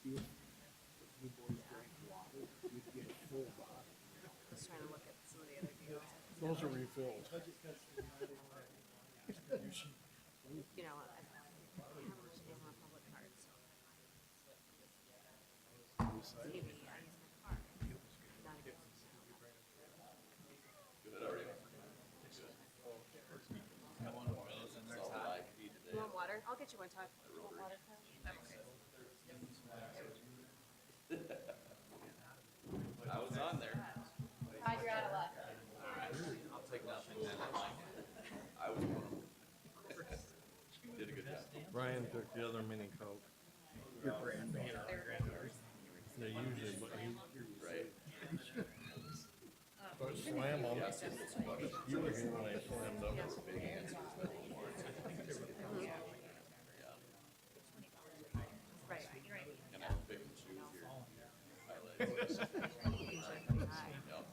if the boys drank water, you'd get a full bottle. Just trying to look at some of the other deals. Those are refills. You know, I have Chicken Republic cards. Maybe I use my card. Not a good one. You want water? I'll get you one, Todd. You want water, Todd? I'm okay. I was on there. Todd, you're out of luck. I'll take nothing then. I was one of them. Did a good job. Ryan took the other mini Coke. Your granddaughter. They usually, but he, Right. but slam them. You were here when I slammed them. Big answers, but a little more. Right. And I pick and choose your highlights. Hi. Yep.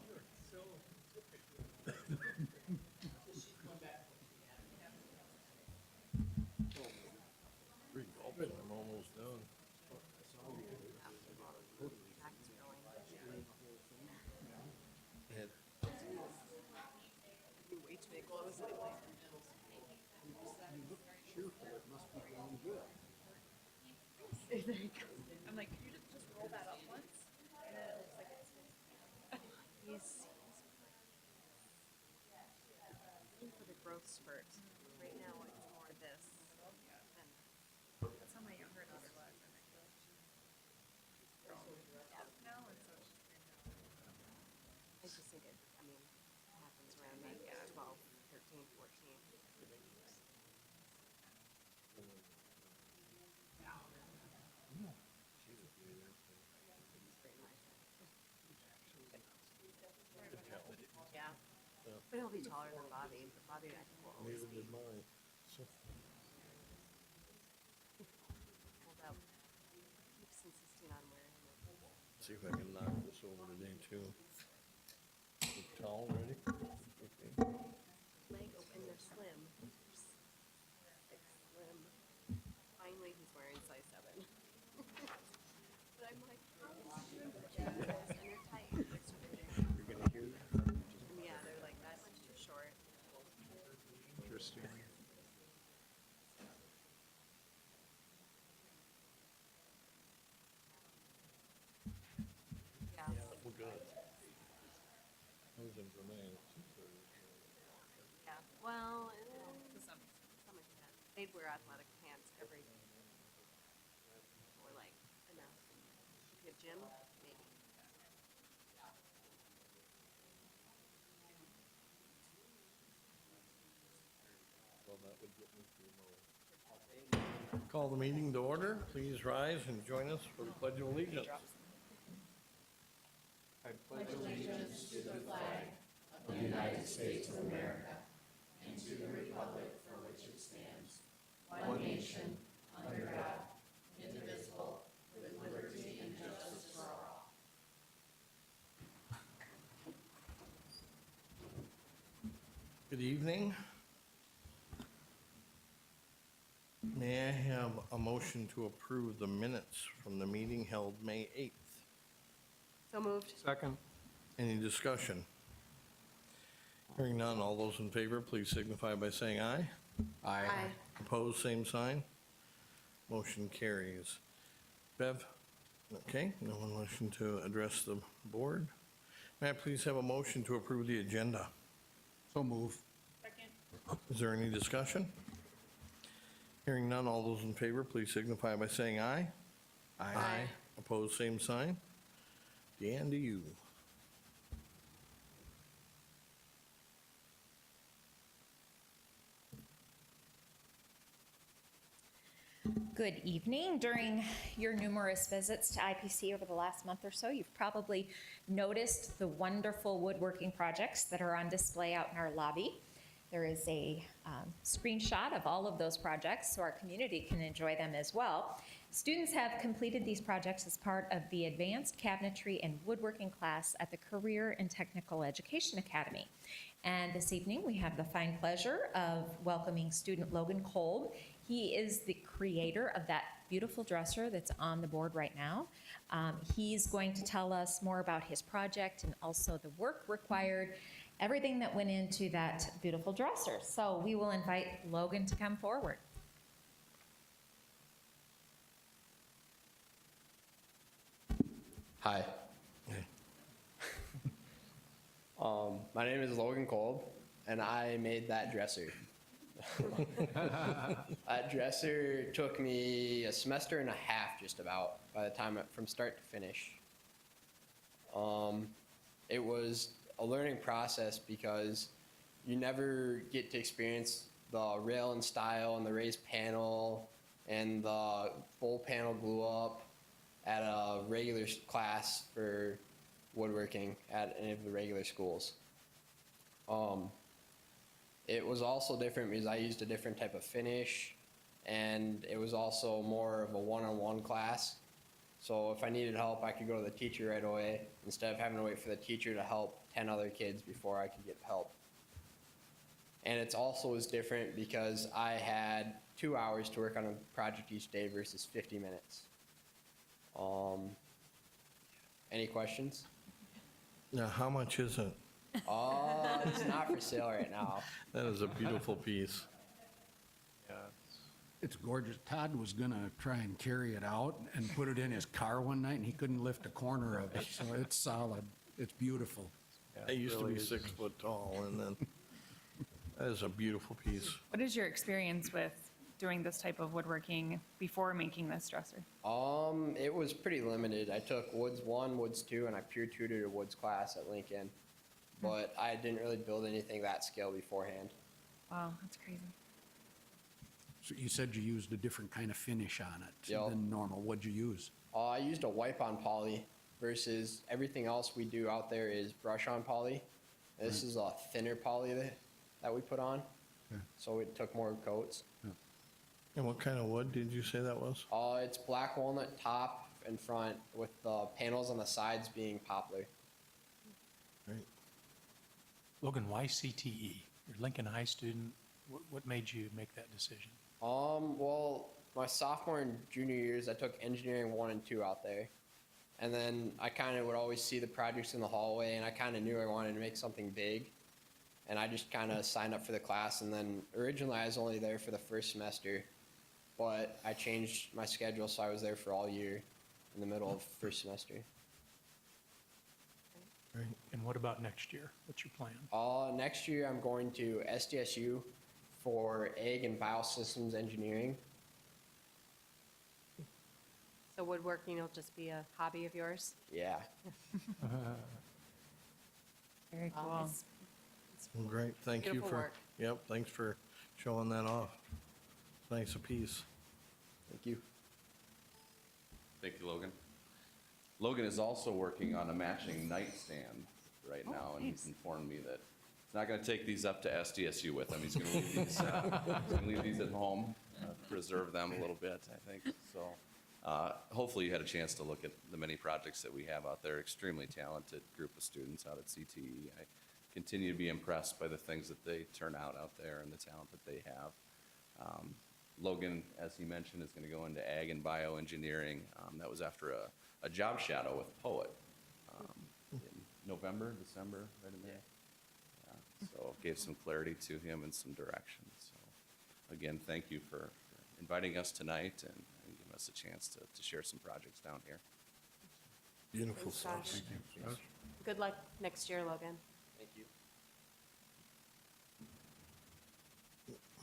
Three gulps, I'm almost done. Back is going. Had Way too many clothes anyway. You look cheerful, it must be going good. There you go. I'm like, could you just roll that up once? And then it looks like it's. He's looking for the growth spurt. Right now, it's more this. Than, That's how my younger daughter was. And like, she's grown up now, and so she's been. I just think it, I mean, it happens around maybe 12, 13, 14. Yeah. But he'll be taller than Bobby. But Bobby, I think, will always neither be did mine. So, pulled out. Keeps insisting on wearing it. see if I can knock this over today too. The towel ready? Okay. Leg open, they're slim. Like slim. Finally, he's wearing size 7. But I'm like, and they're tight. They're super big. You're gonna hear that? Yeah, they're like that much too short. Interesting. Yeah. Well, good. Who's in for me? Yeah. Well, To some some extent. They'd wear athletic pants every day. Or like enough. If you have gym, maybe. Well, that would get me through mine. Call the meeting to order. Please rise and join us for the Pledge of Allegiance. Good evening. May I have a motion to approve the minutes from the meeting held May 8th? So moved. Second. Any discussion? Hearing none, all those in favor, please signify by saying aye. Aye. Opposed, same sign. Motion carries. Bev? Okay, no one wishing to address the board. May I please have a motion to approve the agenda? So move. second. Is there any discussion? Hearing none, all those in favor, please signify by saying aye. Aye. Opposed, same sign. Dan, to you. Good evening. During your numerous visits to IPC over the last month or so, you've probably noticed the wonderful woodworking projects that are on display out in our lobby. There is a screenshot of all of those projects so our community can enjoy them as well. Students have completed these projects as part of the Advanced Cabinetry and Woodworking class at the Career and Technical Education Academy. And this evening, we have the fine pleasure of welcoming student Logan Kolb. He is the creator of that beautiful dresser that's on the board right now. He's going to tell us more about his project and also the work required, everything that went into that beautiful dresser. So we will invite Logan to come forward. Hi. My name is Logan Kolb, and I made that dresser. That dresser took me a semester and a half, just about, by the time from start to finish. It was a learning process because you never get to experience the rail and style and the raised panel and the full panel glue up at a regular class for woodworking at any of the regular schools. It was also different because I used a different type of finish, and it was also more of a one-on-one class. So if I needed help, I could go to the teacher right away instead of having to wait for the teacher to help 10 other kids before I could get help. And it also was different because I had 2 hours to work on a project each day versus 50 minutes. Any questions? Now, how much is it? It's not for sale right now. That is a beautiful piece. It's gorgeous. Todd was gonna try and carry it out and put it in his car one night, and he couldn't lift a corner of it, so it's solid. It's beautiful. I used to be 6 foot tall, and then, that is a beautiful piece. What is your experience with doing this type of woodworking before making this dresser? It was pretty limited. I took Woods 1, Woods 2, and I peer tutored a Woods class at Lincoln. But I didn't really build anything that scale beforehand. Wow, that's crazy. So you said you used a different kind of finish on it Yep. than normal. What'd you use? I used a wipe-on poly versus everything else we do out there is brush-on poly. This is a thinner poly that we put on, Okay. so it took more coats. And what kind of wood did you say that was? It's black walnut top and front with the panels on the sides being poplar. Right. Logan, why CTE? You're a Lincoln High student. What made you make that decision? Well, my sophomore and junior years, I took engineering 1 and 2 out there. And then I kind of would always see the projects in the hallway, and I kind of knew I wanted to make something big. And I just kind of signed up for the class, and then originally I was only there for the first semester, but I changed my schedule, so I was there for all year in the middle of first semester. Right. And what about next year? What's your plan? Next year I'm going to SDSU for Ag and Biosystems Engineering. So woodworking will just be a hobby of yours? Yeah. Very cool. It's Well, great, thank you Beautiful for, work. yep, thanks for showing that off. Nice a piece. Thank you. Thank you, Logan. Logan is also working on a matching nightstand right now, and he's informed me that he's not gonna take these up to SDSU with him. He's gonna leave these at home, preserve them a little bit, I think, so. Hopefully you had a chance to look at the many projects that we have out there. Extremely talented group of students out at CTE. I continue to be impressed by the things that they turn out there and the talent that they have. Logan, as he mentioned, is going to go into ag and bioengineering. That was after a job shadow with Poet in November, December, right in there. Yeah, so it gave some clarity to him and some direction. So again, thank you for inviting us tonight and giving us a chance to share some projects down here. Beautiful Thanks, stuff. Josh. Good luck next year, Logan. Thank you.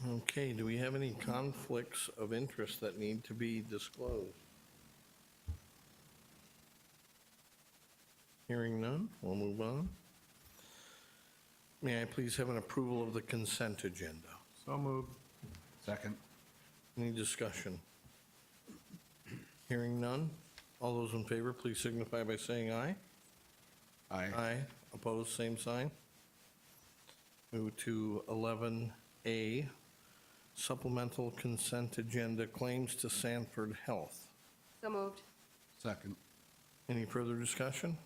Okay, do we have any conflicts of interest that need to be disclosed? Hearing none, we'll move on. May I please have an approval of the consent agenda? So moved. Second. Any discussion? Hearing none, all those in favor, please signify by saying aye. Aye. Aye. Opposed, same sign. Move to 11A, supplemental consent agenda claims to Sanford Health. So moved. Second. Any further discussion?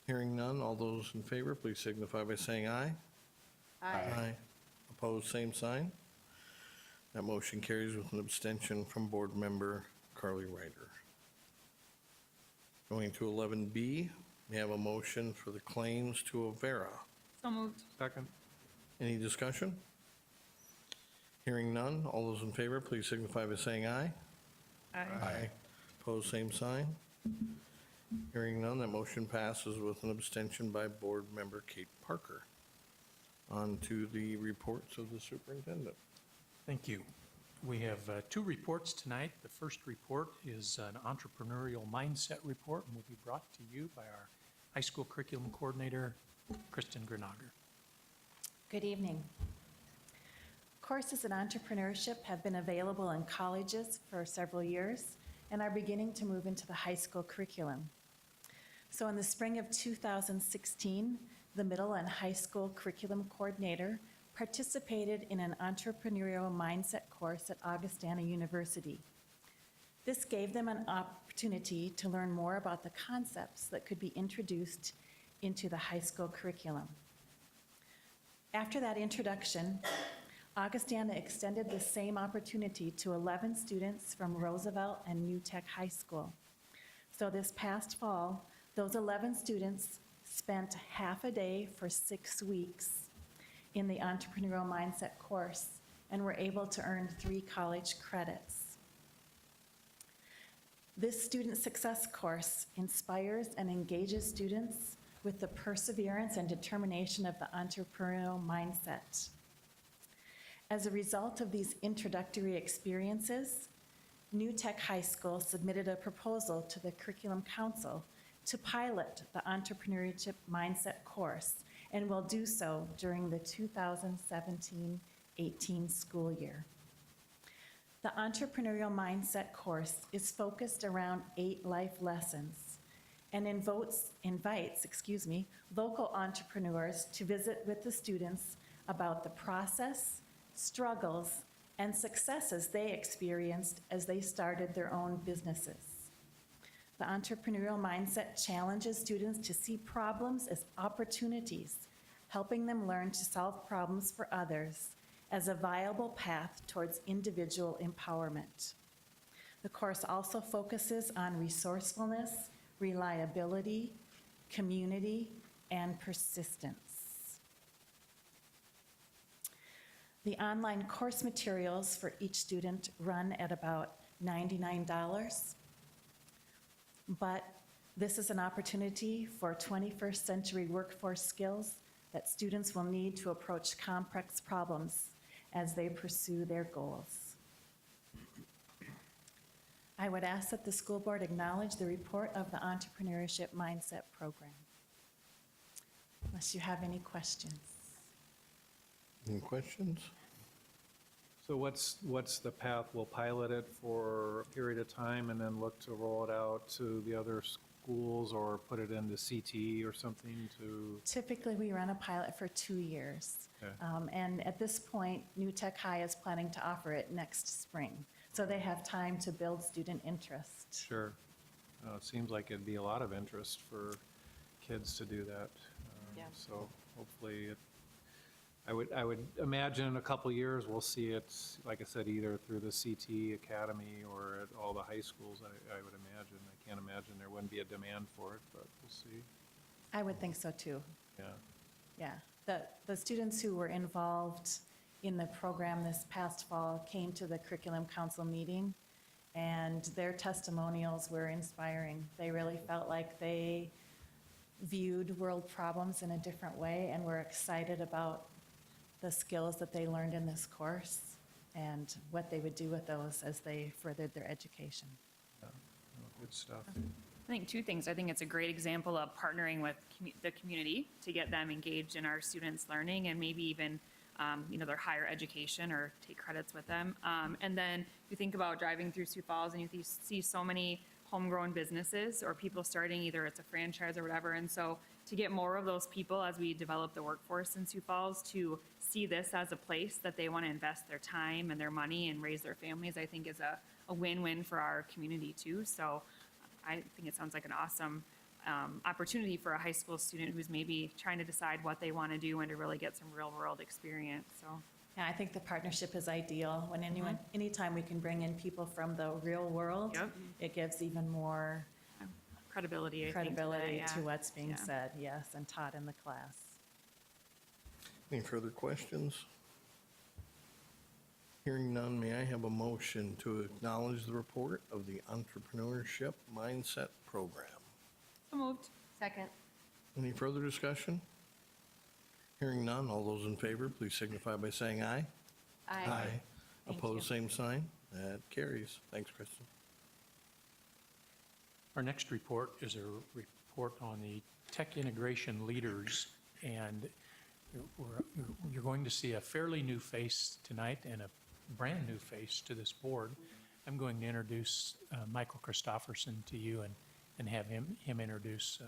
Hearing none, all those in favor, please signify by saying aye. Aye. Opposed, same sign. That motion carries with an abstention from Board Member Carly Ryder. Going to 11B, we have a motion for the claims to Avera. So moved. Second. Any discussion? Hearing none, all those in favor, please signify by saying aye. Aye. Opposed, same sign. Hearing none, that motion passes with an abstention by Board Member Kate Parker. On to the reports of the superintendent. Thank you. We have two reports tonight. The first report is an entrepreneurial mindset report and will be brought to you by our high school curriculum coordinator, Kristen Grenager. Good evening. Courses in entrepreneurship have been available in colleges for several years and are beginning to move into the high school curriculum. So in the spring of 2016, the middle and high school curriculum coordinator participated in an entrepreneurial mindset course at Augustana University. This gave them an opportunity to learn more about the concepts that could be introduced into the high school curriculum. After that introduction, Augustana extended the same opportunity to 11 students from Roosevelt and New Tech High School. So this past fall, those 11 students spent half a day for 6 weeks in the entrepreneurial mindset course and were able to earn 3 college credits. This student success course inspires and engages students with the perseverance and determination of the entrepreneurial mindset. As a result of these introductory experiences, New Tech High School submitted a proposal to the Curriculum Council to pilot the entrepreneurship mindset course and will do so during the 2017-18 school year. The entrepreneurial mindset course is focused around 8 life lessons and invites local entrepreneurs to visit with the students about the process, struggles, and successes they experienced as they started their own businesses. The entrepreneurial mindset challenges students to see problems as opportunities, helping them learn to solve problems for others as a viable path towards individual empowerment. The course also focuses on resourcefulness, reliability, community, and persistence. The online course materials for each student run at about $99. But this is an opportunity for 21st century workforce skills that students will need to approach complex problems as they pursue their goals. I would ask that the school board acknowledge the report of the Entrepreneurship Mindset Program. Unless you have any questions. Any questions? So what's the path? We'll pilot it for a period of time and then look to roll it out to the other schools or put it into CT or something to? Typically, we run a pilot for 2 years. Okay. And at this point, New Tech High is planning to offer it next spring. So they have time to build student interest. Sure. It seems like it'd be a lot of interest for kids to do that. Yeah. So hopefully I would imagine in a couple of years, we'll see it, like I said, either through the CT Academy or at all the high schools, I would imagine. I can't imagine there wouldn't be a demand for it, but we'll see. I would think so too. Yeah. Yeah. The students who were involved in the program this past fall came to the Curriculum Council meeting, and their testimonials were inspiring. They really felt like they viewed world problems in a different way and were excited about the skills that they learned in this course and what they would do with those as they furthered their education. Good stuff. I think 2 things. I think it's a great example of partnering with the community to get them engaged in our students' learning and maybe even, their higher education or take credits with them. And then you think about driving through Sioux Falls and you see so many homegrown businesses or people starting, either it's a franchise or whatever. And so to get more of those people as we develop the workforce in Sioux Falls to see this as a place that they want to invest their time and their money and raise their families, I think is a win-win for our community too. So I think it sounds like an awesome opportunity for a high school student who's maybe trying to decide what they want to do and to really get some real world experience. So Yeah, I think the partnership is ideal. When anytime we can bring in people from the real world, Yep. it gives even more Credibility, I think, to that, credibility yeah. to what's being Yeah. said, yes, and taught in the class. Any further questions? Hearing none, may I have a motion to acknowledge the report of the Entrepreneurship Mindset Program? So moved. Second. Any further discussion? Hearing none, all those in favor, please signify by saying aye. Thank Opposed, you. same sign. That carries. Thanks, Kristen. Our next report is a report on the tech integration leaders, and you're going to see a fairly new face tonight and a brand-new face to this board. I'm going to introduce Michael Christofferson to you and have him introduce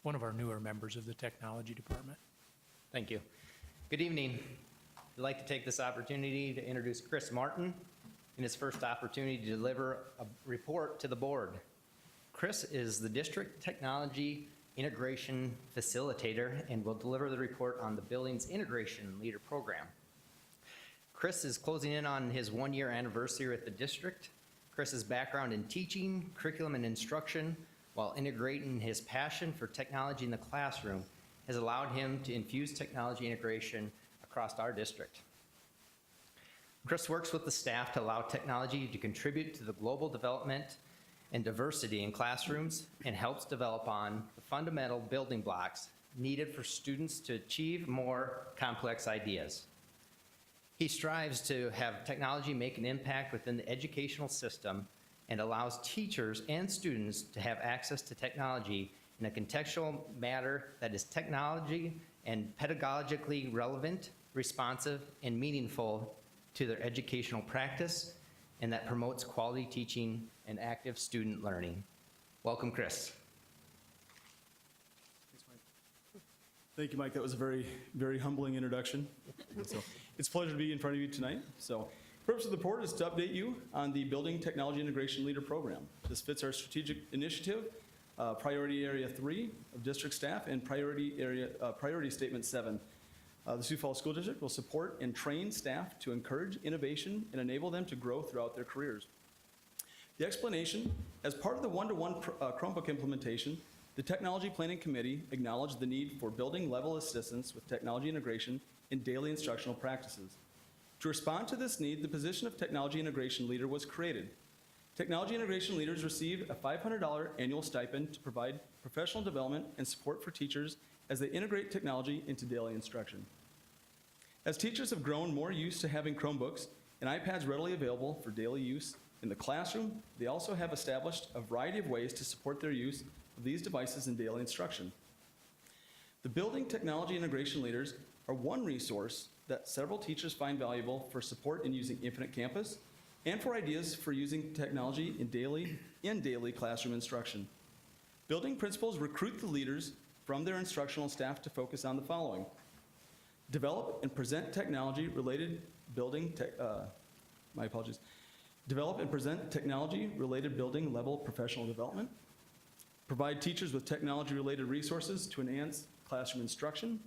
one of our newer members of the technology department. Thank you. Good evening. I'd like to take this opportunity to introduce Chris Martin in his first opportunity to deliver a report to the board. Chris is the District Technology Integration Facilitator and will deliver the report on the Buildings Integration Leader Program. Chris is closing in on his one-year anniversary with the district. Chris's background in teaching, curriculum, and instruction, while integrating his passion for technology in the classroom, has allowed him to infuse technology integration across our district. Chris works with the staff to allow technology to contribute to the global development and diversity in classrooms and helps develop on the fundamental building blocks needed for students to achieve more complex ideas. He strives to have technology make an impact within the educational system and allows teachers and students to have access to technology in a contextual manner that is technology and pedagogically relevant, responsive, and meaningful to their educational practice, and that promotes quality teaching and active student learning. Welcome, Chris. Thank you, Mike. That was a very, very humbling introduction. So it's a pleasure to be in front of you tonight. So the purpose of the report is to update you on the Building Technology Integration Leader Program. This fits our strategic initiative, Priority Area 3 of district staff, and Priority Statement 7. The Sioux Falls School District will support and train staff to encourage innovation and enable them to grow throughout their careers. The explanation: as part of the one-to-one Chromebook implementation, the Technology Planning Committee acknowledged the need for building-level assistance with technology integration in daily instructional practices. To respond to this need, the position of Technology Integration Leader was created. Technology Integration Leaders receive a $500 annual stipend to provide professional development and support for teachers as they integrate technology into daily instruction. As teachers have grown more used to having Chromebooks and iPads readily available for daily use in the classroom, they also have established a variety of ways to support their use of these devices in daily instruction. The Building Technology Integration Leaders are one resource that several teachers find valuable for support in using Infinite Campus and for ideas for using technology in daily classroom instruction. Building principals recruit the leaders from their instructional staff to focus on the following: develop and present technology-related Develop and present technology-related building-level professional development. Provide teachers with technology-related resources to enhance classroom instruction.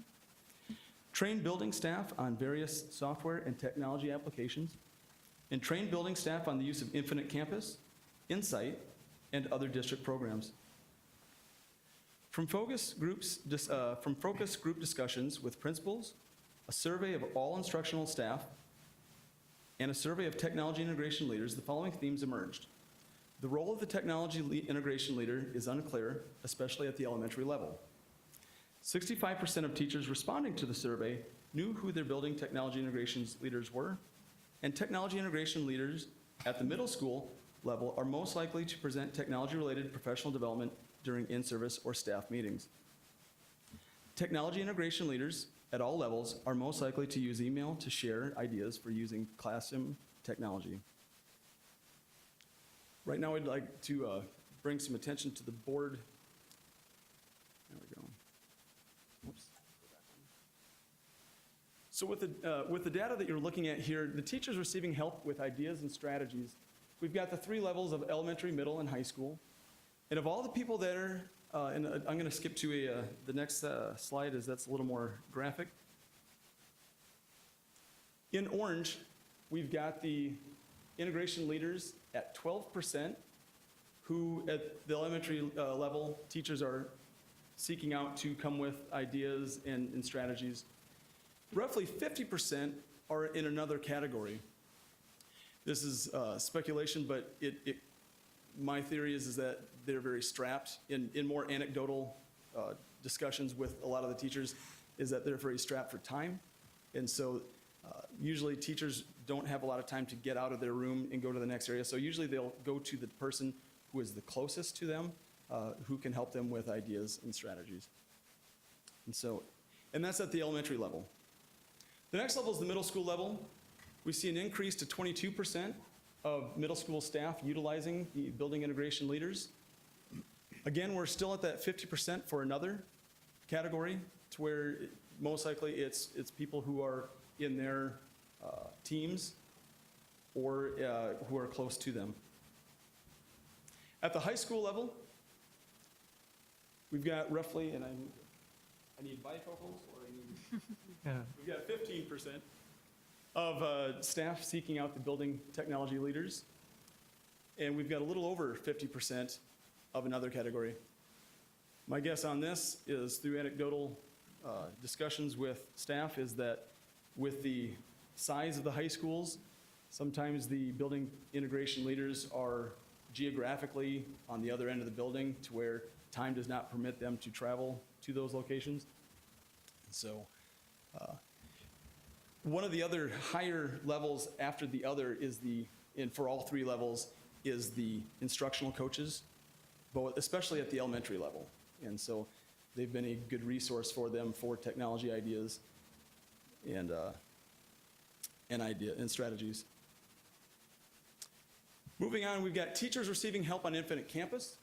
Train building staff on various software and technology applications. And train building staff on the use of Infinite Campus, Insight, and other district programs. From focus group discussions with principals, a survey of all instructional staff, and a survey of technology integration leaders, the following themes emerged. The role of the technology integration leader is unclear, especially at the elementary level. 65% of teachers responding to the survey knew who their building technology integrations leaders were, and technology integration leaders at the middle school level are most likely to present technology-related professional development during in-service or staff meetings. Technology integration leaders at all levels are most likely to use email to share ideas for using classroom technology. Right now, I'd like to bring some attention to the board. There we go. Oops. So with the data that you're looking at here, the teachers receiving help with ideas and strategies. We've got the 3 levels of elementary, middle, and high school. And of all the people that are, and I'm going to skip to the next slide, as that's a little more graphic. In orange, we've got the integration leaders at 12%, who at the elementary level, teachers are seeking out to come with ideas and strategies. Roughly 50% are in another category. This is speculation, but my theory is that they're very strapped. In more anecdotal discussions with a lot of the teachers, is that they're very strapped for time. And so usually teachers don't have a lot of time to get out of their room and go to the next area. So usually they'll go to the person who is the closest to them, who can help them with ideas and strategies. And that's at the elementary level. The next level is the middle school level. We see an increase to 22% of middle school staff utilizing the building integration leaders. Again, we're still at that 50% for another category, to where most likely it's people who are in their teams or who are close to them. At the high school level, we've got roughly, and I need bifocals, or I need, we've got 15% of staff seeking out the building technology leaders, and we've got a little over 50% of another category. My guess on this is, through anecdotal discussions with staff, is that with the size of the high schools, sometimes the building integration leaders are geographically on the other end of the building, to where time does not permit them to travel to those locations. And so one of the other higher levels after the other is and for all three levels, is the instructional coaches, but especially at the elementary level. And so they've been a good resource for them for technology ideas and strategies. Moving on, we've got teachers receiving help on Infinite Campus.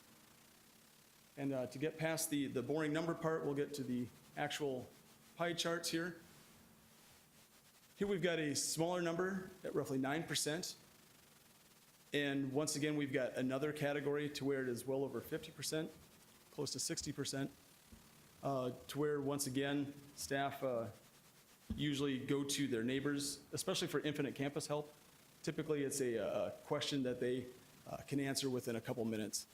And to get past the boring number part, we'll get to the actual pie charts here. Here we've got a smaller number at roughly 9%. And once again, we've got another category to where it is well over 50%, close to 60%, to where, once again, staff usually go to their neighbors, especially for Infinite Campus help. Typically, it's a question that they can answer within a couple minutes,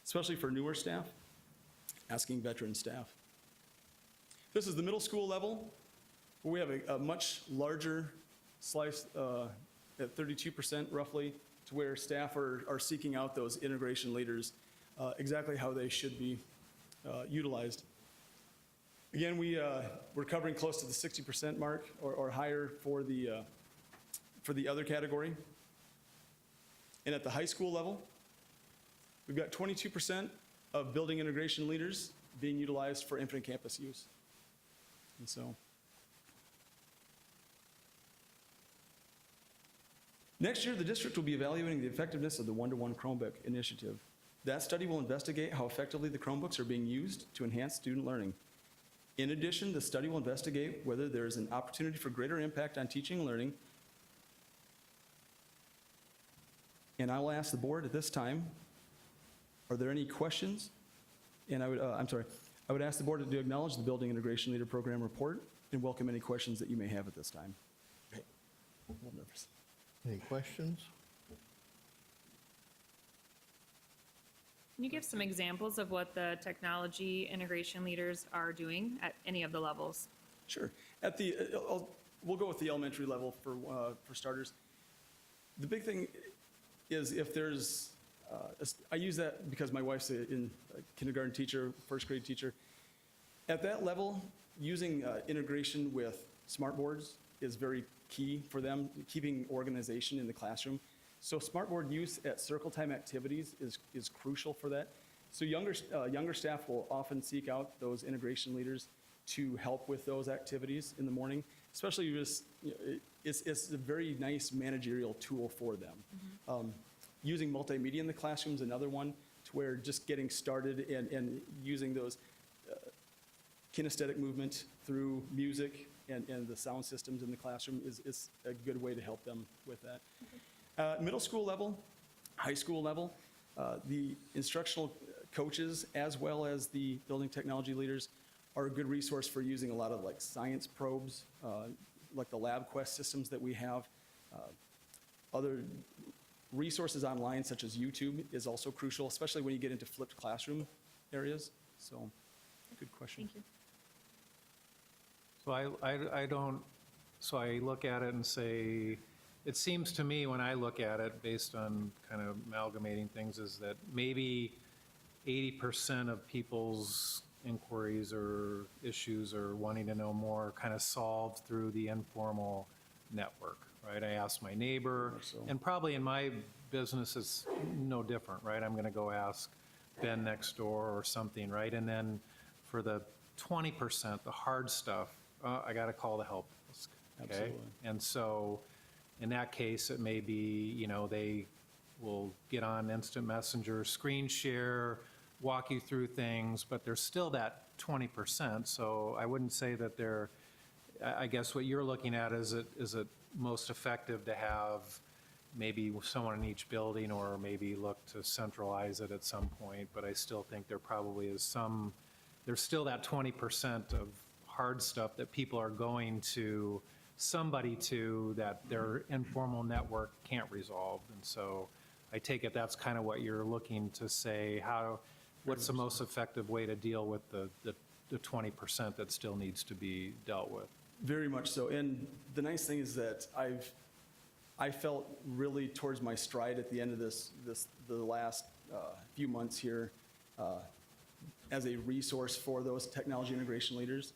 especially for newer staff, asking veteran staff. This is the middle school level, where we have a much larger slice at 32% roughly, to where staff are seeking out those integration leaders, exactly how they should be utilized. Again, we're covering close to the 60% mark or higher for the other category. And at the high school level, we've got 22% of building integration leaders being utilized for Infinite Campus use. And so, next year, the district will be evaluating the effectiveness of the one-to-one Chromebook initiative. That study will investigate how effectively the Chromebooks are being used to enhance student learning. In addition, the study will investigate whether there is an opportunity for greater impact on teaching and learning. And I will ask the board at this time, are there any questions? And I would ask the board to acknowledge the Building Integration Leader Program report and welcome any questions that you may have at this time. Okay. A little nervous. Any questions? Can you give some examples of what the technology integration leaders are doing at any of the levels? Sure. We'll go with the elementary level for starters. The big thing is, if there's, I use that because my wife's a kindergarten teacher, first grade teacher. At that level, using integration with smartboards is very key for them, keeping organization in the classroom. So smartboard use at circle time activities is crucial for that. So younger staff will often seek out those integration leaders to help with those activities in the morning, especially it's a very nice managerial tool for them. Mm-hmm. Using multimedia in the classroom is another one, to where just getting started and using those kinesthetic movement through music and the sound systems in the classroom is a good way to help them with that. Middle school level, high school level, the instructional coaches as well as the building technology leaders are a good resource for using a lot of like science probes, like the LabQuest systems that we have. Other resources online, such as YouTube, is also crucial, especially when you get into flipped classroom areas. So, good question. Thank you. So I don't, so I look at it and say, it seems to me when I look at it, based on kind of amalgamating things, is that maybe 80% of people's inquiries or issues or wanting to know more kind of solved through the informal network, right? I ask my neighbor, and probably in my business it's no different, right? I'm gonna go ask Ben next door or something, right? And then for the 20%, the hard stuff, I gotta call the help desk, okay? Absolutely. And so in that case, it may be, you know, they will get on instant messenger, screen share, walk you through things, but there's still that 20%. So I wouldn't say that they're, I guess what you're looking at is it most effective to have maybe someone in each building, or maybe look to centralize it at some point, but I still think there probably is some, there's still that 20% of hard stuff that people are going to somebody to that their informal network can't resolve. And so I take it that's kind of what you're looking to say, what's the most effective way to deal with the 20% that still needs to be dealt with? Very much so. And the nice thing is that I felt really towards my stride at the end of the last few months here as a resource for those technology integration leaders.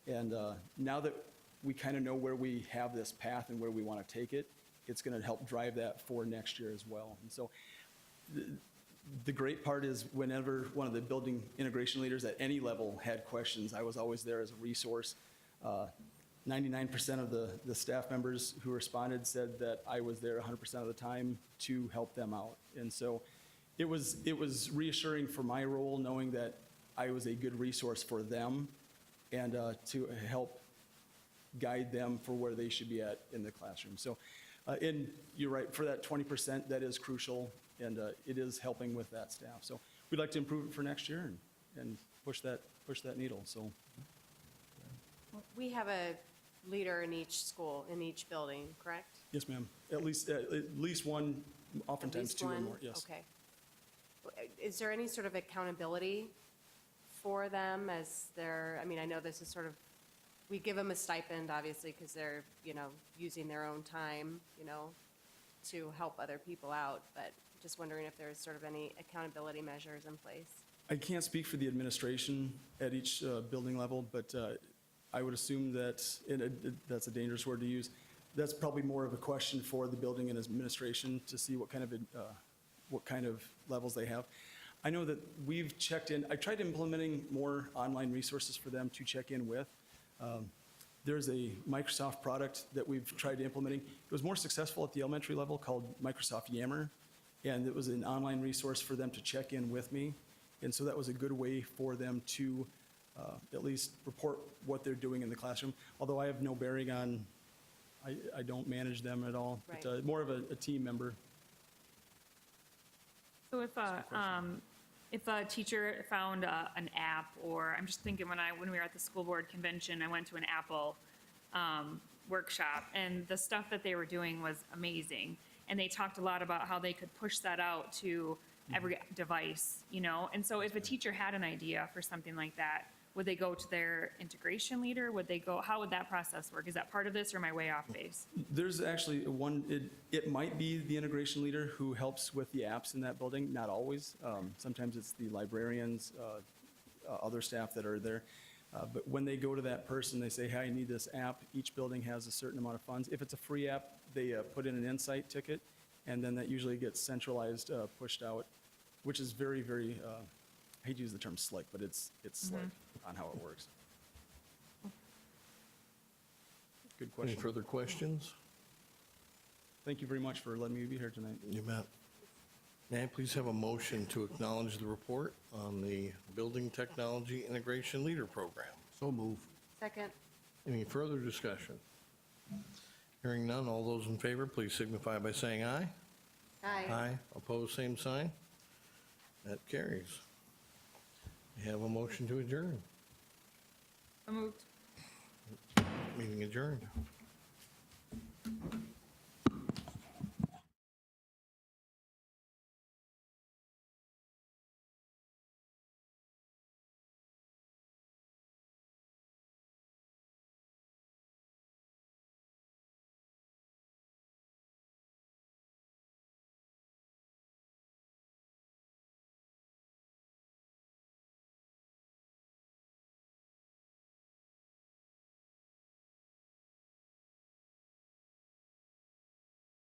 And now that we kind of know where we have this path and where we want to take it, it's going to help drive that for next year as well. And so the great part is whenever one of the building integration leaders at any level had questions, I was always there as a resource. 99% of the staff members who responded said that I was there 100% of the time to help them out. And so it was reassuring for my role, knowing that I was a good resource for them and to help guide them for where they should be at in the classroom. So, and you're right, for that 20%, that is crucial, and it is helping with that staff. So we'd like to improve it for next year and push that needle. So We have a leader in each school, in each building, correct? yes, ma'am. At least one, oftentimes At least two or one? more. Yes. Okay. Is there any sort of accountability for them as they're, I mean, I know this is sort of, we give them a stipend, obviously, because they're, using their own time, to help other people out, but just wondering if there's sort of any accountability measures in place. I can't speak for the administration at each building level, but I would assume that, and that's a dangerous word to use, that's probably more of a question for the building and administration to see what kind of levels they have. I know that we've checked in, I tried implementing more online resources for them to check in with. There's a Microsoft product that we've tried implementing. It was more successful at the elementary level, called Microsoft Yammer, and it was an online resource for them to check in with me. And so that was a good way for them to at least report what they're doing in the classroom. Although I have no bearing on, I don't manage them at all, Right. but more of a team member. So if a teacher found an app, or I'm just thinking when we were at the school board convention, I went to an Apple workshop, and the stuff that they were doing was amazing. And they talked a lot about how they could push that out to every device, And so if a teacher had an idea for something like that, would they go to their integration leader? How would that process work? Is that part of this, or am I way off base? There's actually one, it might be the integration leader who helps with the apps in that building, not always. Sometimes it's the librarians, other staff that are there. But when they go to that person, they say, hey, I need this app. Each building has a certain amount of funds. If it's a free app, they put in an insight ticket, and then that usually gets centralized, pushed out, which is very, very, I hate to use the term slick, but it's slick on how it works. Good Any question. further questions? Thank you very much for letting me be here tonight. You bet. May I please have a motion to acknowledge the report on the Building Technology Integration Leader Program? So move. Second. Any further discussion? Hearing none, all those in favor, please signify by saying aye. Aye. Opposed, same sign. That carries. We have a motion to adjourn. So moved. Meeting adjourned.